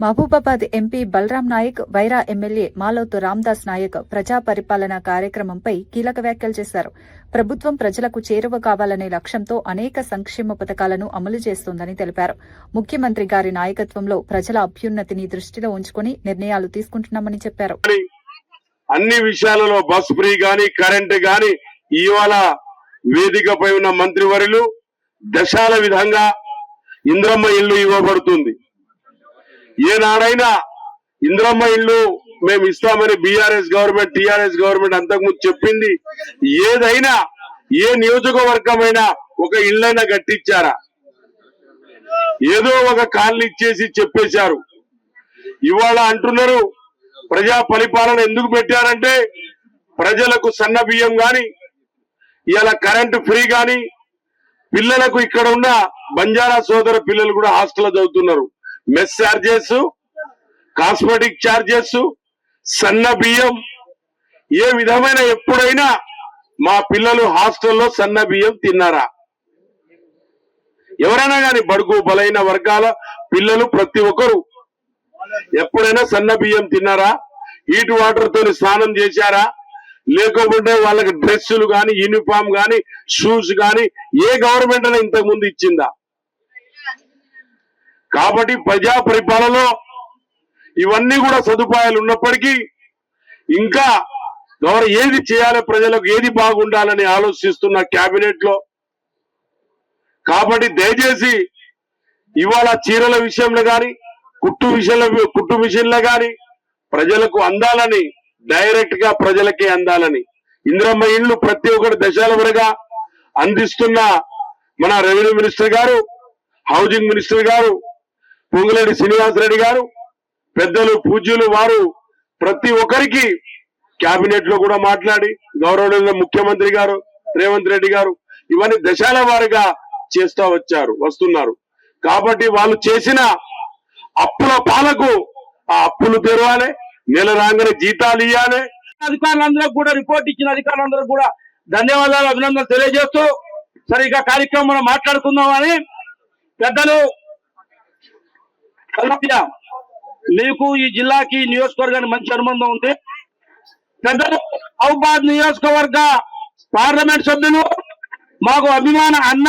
Mahabubabad MP Balaram Naik, Wyra MLA Malothu Ramdas Naik ప్రజా పరిపాలన కార్యక్రమంపై కీలక వ్యాఖ్యలు చేశారు. ప్రభుత్వం ప్రజలకు చేరువ కావాలనే లక్ష్యంతో అనేక సంక్షేమ పథకాలను అమలు చేస్తోందని తెలిపారు. ముఖ్యమంత్రి గారి నాయకత్వంలో ప్రజల అభ్యున్నతిని దృష్టిలో ఉంచుకుని నిర్ణయాలు తీసుకుంటున్నామని చెప్పారు. అన్ని విషయాలలో బస్ ఫ్రీ గాని, కరెంట్ గాని, ఇవాళ వేదికపై ఉన్న మంత్రివర్యులు దశాల విధంగా ఇంద్రమ్మ ఇల్లు ఇవ్వబడుతుంది. ఏనాడైనా ఇంద్రమ్మ ఇల్లు మేము ఇస్తామని బీఆర్ఎస్ గవర్నమెంట్, టీఆర్ఎస్ గవర్నమెంట్ అంతకుముందు చెప్పింది. ఏదైనా ఏ నియోజకవర్గమైనా ఒక ఇళ్ళైనా కట్టించారా? ఏదో ఒక కాలనీ ఇచ్చేసి చెప్పేశారు. ఇవాళ అంటున్నారు ప్రజా పరిపాలన ఎందుకు పెట్టారంటే ప్రజలకు సన్న బియ్యం గాని, ఇలా కరెంటు ఫ్రీ గాని, పిల్లలకు ఇక్కడ ఉన్న బంజారా సోదర పిల్లలు కూడా హాస్టల్లో చదువుతున్నారు. మెస్ ఛార్జెస్, కాస్మెటిక్ ఛార్జెస్, సన్న బియ్యం, ఏ విధమైన ఎప్పుడైనా మా పిల్లలు హాస్టల్లో సన్న బియ్యం తిన్నారా? ఎవరైనా కానీ బడుగు బలైన వర్గాల పిల్లలు ప్రతి ఒక్కరు ఎప్పుడైనా సన్న బియ్యం తిన్నారా? హీట్ వాటర్ తోని స్నానం చేశారా? లేకపోతే వాళ్ళకి డ్రెస్సులు గాని, యూనిఫామ్ గాని, షూస్ గాని ఏ గవర్నమెంట్ అయినా ఇంతకు ముందు ఇచ్చిందా? కాబట్టి ప్రజా పరిపాలనలో ఇవన్నీ కూడా సదుపాయాలు ఉన్నప్పటికీ ఇంకా ఏది చేయాలి, ప్రజలకు ఏది బాగుండాలని ఆలోచిస్తున్న కేబినెట్ లో. కాబట్టి దయచేసి ఇవాళ చీరల విషయంలో గాని, కుట్టు మిషన్లో గాని ప్రజలకు అందాలని, డైరెక్ట్ గా ప్రజలకే అందాలని ఇంద్రమ్మ ఇళ్లు ప్రతి ఒక్కటి దశాల వరగా అందిస్తున్న మన రెవెన్యూ మినిస్టర్ గారు, హౌసింగ్ మినిస్టర్ గారు పొంగులేటి శ్రీనివాసరెడ్డి గారు, పెద్దలు పూజ్యులు వారు ప్రతి ఒక్కరికి కేబినెట్ లో కూడా మాట్లాడి, గౌరవనీయ ముఖ్యమంత్రి గారు రేవంత్ రెడ్డి గారు ఇవన్నీ దశాల వారిగా వస్తున్నారు. కాబట్టి వాళ్ళు చేసిన అప్పుల పాలకు ఆ అప్పులు తెరవాలి, నెల రాగానే జీతాలు ఇవ్వాలి. అధికారులందరూ కూడా రిపోర్ట్ ఇచ్చిన అధికారులందరూ కూడా ధన్యవాదాలు, అభినందనలు తెలియజేస్తూ సరిగ్గా కార్యక్రమం మనం మాట్లాడుకుందామని పెద్దలు మీకు ఈ జిల్లాకి నియోజకవర్గానికి మంచి అనుబంధం ఉంది. పెద్దలు మహబూబాబాద్ నియోజకవర్గ పార్లమెంట్ సభ్యులు, మాకు అభిమాన అన్న,